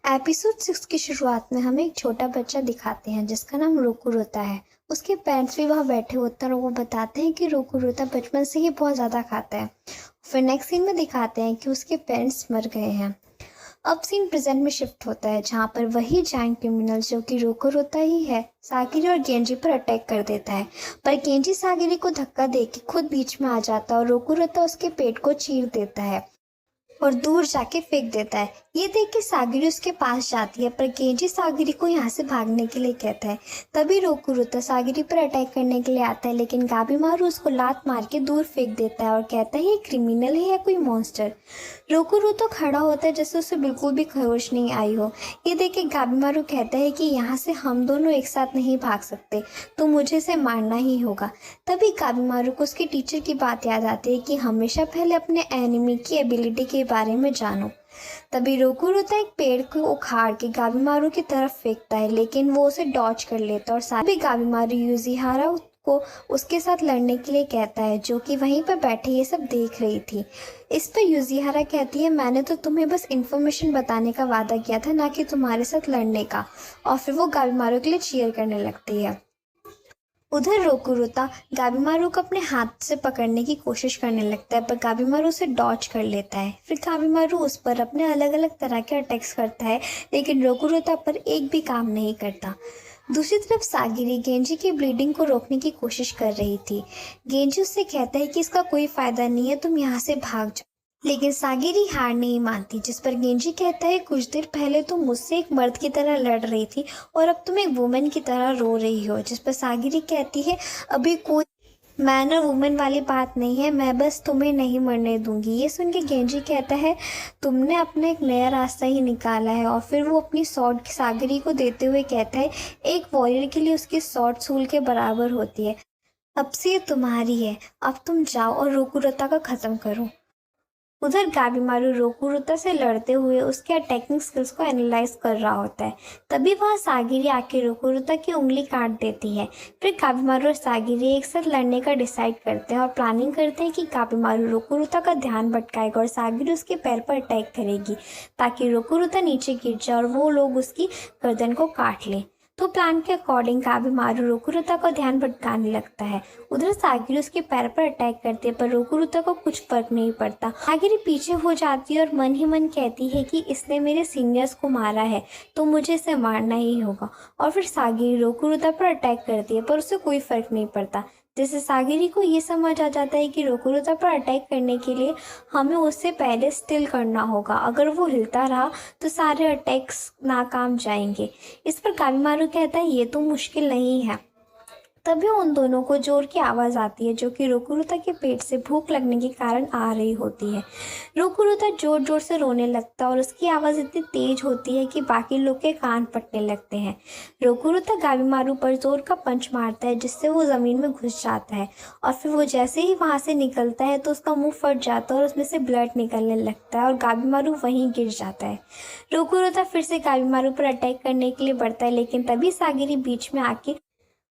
Episode 6 की शुरुआत में हमें एक छोटा बच्चा दिखाते हैं जिसका नाम रोकुरोता है। उसके पेरेंट्स भी वहाँ बैठे होते हैं और वो बताते हैं कि रोकुरोता बचपन से ही बहुत ज़्यादा खाता है। फिर नेक्स्ट सीन में दिखाते हैं कि उसके पेरेंट्स मर गए हैं। अब सीन प्रेजेंट में शिफ्ट होता है जहाँ पर वही जाइंट क्रिमिनल जो कि रोकुरोता ही है सागिरी और गेंजी पर अटैक कर देता है। पर गेंजी सागिरी को धक्का देके खुद बीच में आ जाता है और रोकुरोता उसके पेट को चीर देता है और दूर जाके फेंक देता है। ये देख के सागिरी उसके पास जाती है पर गेंजी सागिरी को यहाँ से भागने के लिए कहता है। तभी रोकुरोता सागिरी पर अटैक करने के लिए आता है लेकिन गाबीमारू उसको लात मार के दूर फेंक देता है और कहता है ये क्रिमिनल है या कोई मॉन्स्टर। रोकुरोता खड़ा होता है जैसे उसे बिल्कुल भी खरोश नहीं आई हो। ये देख के गाबीमारू कहता है कि यहाँ से हम दोनों एक साथ नहीं भाग सकते, तो मुझे इसे मारना ही होगा। तभी गाबीमारू को उसके टीचर की बात याद आती है कि हमेशा पहले अपने एनिमी की एबिलिटी के बारे में जानो। तभी रोकुरोता एक पेड़ को उखाड़ के गाबीमारू की तरफ फेंकता है लेकिन वो उसे डॉच कर लेता है और साथ ही गाबीमारू यूजीहारा को उसके साथ लड़ने के लिए कहता है जो कि वहीं पर बैठे ये सब देख रही थी। इस पर यूजीहारा कहती है मैंने तो तुम्हें बस इन्फॉर्मेशन बताने का वादा किया था, ना कि तुम्हारे साथ लड़ने का। और फिर वो गाबीमारू के लिए चीयर करने लगती है। उधर रोकुरोता गाबीमारू को अपने हाथ से पकड़ने की कोशिश करने लगता है पर गाबीमारू उसे डॉच कर लेता है। फिर गाबीमारू उस पर अपने अलग अलग तरह के अटैक्स करता है लेकिन रोकुरोता पर एक भी काम नहीं करता। दूसरी तरफ सागिरी गेंजी की ब्लीडिंग को रोकने की कोशिश कर रही थी। गेंजी उससे कहता है कि इसका कोई फायदा नहीं है, तुम यहाँ से भाग जाओ। लेकिन सागिरी हार नहीं मानती, जिस पर गेंजी कहता है कुछ देर पहले तुम मुझसे एक मर्द की तरह लड़ रही थी और अब तुम एक वुमेन की तरह रो रही हो। जिस पर सागिरी कहती है अभी कोई मैन और वुमेन वाली बात नहीं है, मैं बस तुम्हें नहीं मरने दूंगी। ये सुन के गेंजी कहता है तुमने अपना एक नया रास्ता ही निकाला है। और फिर वो अपनी स्वॉर्ड सागिरी को देते हुए कहता है एक वॉरियर के लिए उसकी स्वॉर्ड सूल के बराबर होती है। अब से ये तुम्हारी है, अब तुम जाओ और रोकुरोता का खत्म करो। उधर गाबीमारू रोकुरोता से लड़ते हुए उसके अटैकिंग स्किल्स को एनालाइज कर रहा होता है। तभी वहाँ सागिरी आके रोकुरोता की उंगली काट देती है। फिर गाबीमारू और सागिरी एक साथ लड़ने का डिसाइड करते हैं और प्लानिंग करते हैं कि गाबीमारू रोकुरोता का ध्यान भटकाएगा और सागिरी उसके पैर पर अटैक करेगी ताकि रोकुरोता नीचे गिर जाए और वो लोग उसकी गर्दन को काट लें। तो प्लान के अकॉर्डिंग गाबीमारू रोकुरोता का ध्यान भटकाने लगता है। उधर सागिरी उसके पैर पर अटैक करती है पर रोकुरोता को कुछ फर्क नहीं पड़ता। सागिरी पीछे हो जाती है और मन ही मन कहती है कि इसने मेरे सीनियर्स को मारा है तो मुझे इसे मारना ही होगा। और फिर सागिरी रोकुरोता पर अटैक करती है पर उसे कोई फर्क नहीं पड़ता। जैसे सागिरी को ये समझ आ जाता है कि रोकुरोता पर अटैक करने के लिए हमें उससे पहले स्टिल करना होगा, अगर वो हिलता रहा तो सारे अटैक्स नाकाम जाएंगे। इस पर गाबीमारू कहता है ये तो मुश्किल नहीं है। तभी उन दोनों को जोर की आवाज़ आती है जो कि रोकुरोता के पेट से भूख लगने के कारण आ रही होती है। रोकुरोता जोर जोर से रोने लगता है और उसकी आवाज़ इतनी तेज होती है कि बाकी लोग के कान फटने लगते हैं। रोकुरोता गाबीमारू पर जोर का पंच मारता है जिससे वो ज़मीन में घुस जाता है और फिर वो जैसे ही वहाँ से निकलता है तो उसका मुंह फट जाता है और उसमें से ब्लड निकलने लगता है और गाबीमारू वहीं गिर जाता है। रोकुरोता फिर से गाबीमारू पर अटैक करने के लिए बढ़ता है लेकिन तभी सागिरी बीच में आके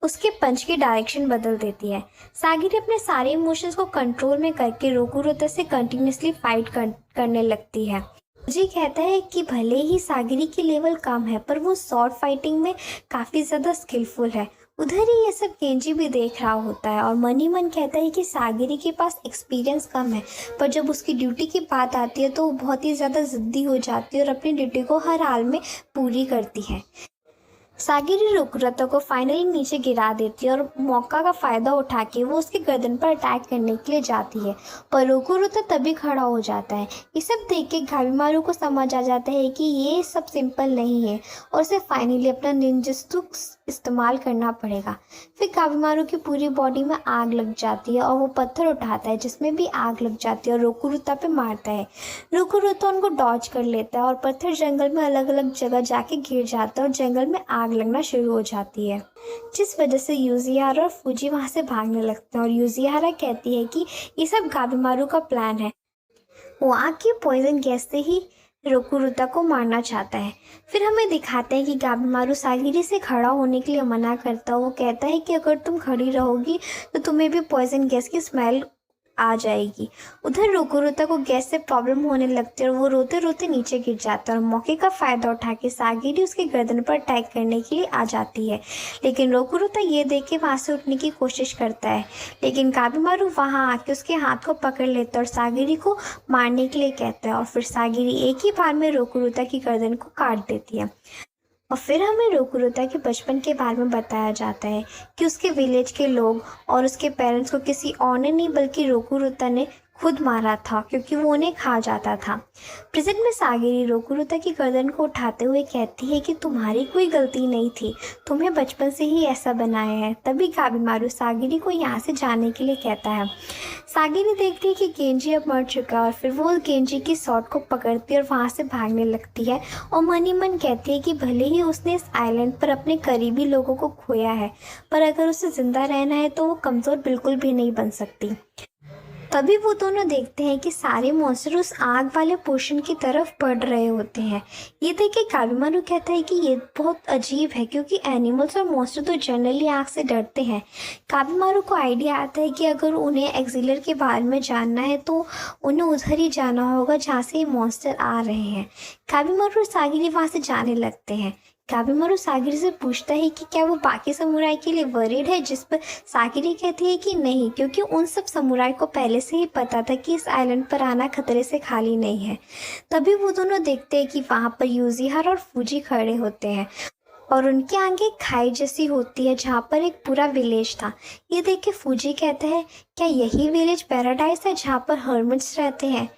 उसके पंच की डायरेक्शन बदल देती है। सागिरी अपने सारे इमोशंस को कंट्रोल में करके रोकुरोता से कंटिन्यूसली फाइट करने लगती है। जी कहता है कि भले ही सागिरी की लेवल कम है पर वो स्वॉर्ड फाइटिंग में काफ़ी ज़्यादा स्किलफुल है। उधर ही ये सब केंजी भी देख रहा होता है और मन ही मन कहता है कि सागिरी के पास एक्सपीरियंस कम है पर जब उसकी ड्यूटी की बात आती है तो वो बहुत ही ज़्यादा ज़िद्दी हो जाती है और अपनी ड्यूटी को हर हाल में पूरी करती है। सागिरी रोकुरोता को फाइनली नीचे गिरा देती है और मौका का फ़ायदा उठा के वो उसके गर्दन पर अटैक करने के लिए जाती है पर रोकुरोता तभी खड़ा हो जाता है। ये सब देख के गाबीमारू को समझ आ जाता है कि ये सब सिंपल नहीं है और उसे फाइनली अपना निंजुत्सु इस्तेमाल करना पड़ेगा। फिर गाबीमारू की पूरी बॉडी में आग लग जाती है और वो पत्थर उठाता है जिसमें भी आग लग जाती है और रोकुरोता पे मारता है। रोकुरोता उनको डॉज कर लेता है और पत्थर जंगल में अलग अलग जगह जाके गिर जाता है और जंगल में आग लगना शुरू हो जाती है, जिस वजह से यूजीहारा और फूजी वहाँ से भागने लगते हैं और यूजीहारा कहती है कि ये सब गाबीमारू का प्लान है। वो आग की पॉइजन गैस से ही रोकुरोता को मारना चाहता है। फिर हमें दिखाते हैं कि गाबीमारू सागिरी से खड़ा होने के लिए मना करता है। वो कहता है कि अगर तुम खड़ी रहोगी तो तुम्हें भी पॉइजन गैस की स्मेल आ जाएगी। उधर रोकुरुता को गैस से प्रॉब्लम होने लगती है और वो रोते रोते नीचे गिर जाता है और मौके का फ़ायदा उठा के सागिरी उसके गर्दन पर अटैक करने के लिए आ जाती है। लेकिन रोकुरुता ये देख के वहाँ से उठने की कोशिश करता है, लेकिन काबिमारू वहाँ आके उसके हाथ को पकड़ लेता है और सागिरी को मारने के लिए कहता है और फिर सागिरी एक ही बार में रोकुरुता की गर्दन को काट देती है। और फिर हमें रोकुरुता के बचपन के बारे में बताया जाता है कि उसके विलेज के लोग और उसके पेरेंट्स को किसी और ने नहीं बल्कि रोकुरुता ने खुद मारा था, क्योंकि वो उन्हें खा जाता था। प्रेजेंट में सागिरी रोकुरुता की गर्दन को उठाते हुए कहती है कि तुम्हारी कोई गलती नहीं थी, तुम्हें बचपन से ही ऐसा बनाया है। तभी काबिमारू सागिरी को यहाँ से जाने के लिए कहता है। सागिरी देखती है कि गेंजी अब मर चुका है और फिर वो गेंजी की शॉट को पकड़ती है और वहाँ से भागने लगती है और मन ही मन कहती है कि भले ही उसने इस आइलैंड पर अपने करीबी लोगों को खोया है, पर अगर उसे ज़िंदा रहना है तो वो कमज़ोर बिल्कुल भी नहीं बन सकती। तभी वो दोनों देखते हैं कि सारे मॉन्स्टर उस आग वाले पोर्शन की तरफ बढ़ रहे होते हैं। ये देख के काबिमारू कहता है कि ये बहुत अजीब है, क्योंकि एनिमल्स और मॉन्स्टर तो जनरली आग से डरते हैं। काबिमारू को आइडिया आता है कि अगर उन्हें एक्सिलर के बारे में जानना है तो उन्हें उधर ही जाना होगा जहाँ से ये मॉन्स्टर आ रहे हैं। काबिमारू और सागिरी वहाँ से जाने लगते हैं। काबिमारू सागिरी से पूछता है कि क्या वो बाकी समुराई के लिए वरीड है, जिस पर सागिरी कहती है कि नहीं, क्योंकि उन सब समुराई को पहले से ही पता था कि इस आइलैंड पर आना खतरे से खाली नहीं है। तभी वो दोनों देखते हैं कि वहाँ पर यूजीहारा और फूजी खड़े होते हैं और उनके आगे खाई जैसी होती है जहाँ पर एक पूरा विलेज था। ये देख के फूजी कहता है, क्या यही विलेज पैराडाइज है जहाँ पर हर्मिट्स रहते हैं?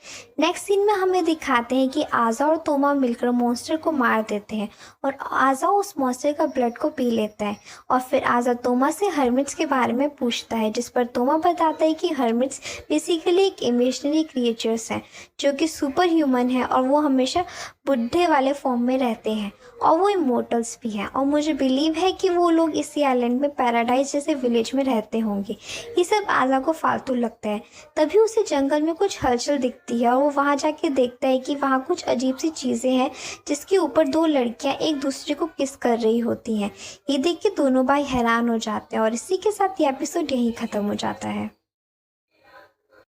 नेक्स्ट सीन में हमें दिखाते हैं कि आज़ा और तोमा मिलकर मॉन्स्टर को मार देते हैं और आज़ा उस मॉन्स्टर का ब्लड को पी लेता है और फिर आज़ा तोमा से हर्मिट्स के बारे में पूछता है, जिस पर तोमा बताता है कि हर्मिट्स बेसिकली एक इमेजिनरी क्रिएचर्स हैं जो कि सुपर ह्यूमन है और वो हमेशा बुढ़े वाले फॉर्म में रहते हैं और वो इमोर्टल्स भी हैं और मुझे बिलीव है कि वो लोग इसी आइलैंड में पैराडाइज जैसे विलेज में रहते होंगे। ये सब आज़ा को फालतू लगता है। तभी उसे जंगल में कुछ हलचल दिखती है और वो वहाँ जाके देखता है कि वहाँ कुछ अजीब सी चीज़ें हैं जिसके ऊपर दो लड़कियाँ एक दूसरे को किस कर रही होती हैं। ये देख के दोनों भाई हैरान हो जाते हैं और इसी के साथ ये एपिसोड यहीं ख़त्म हो जाता है।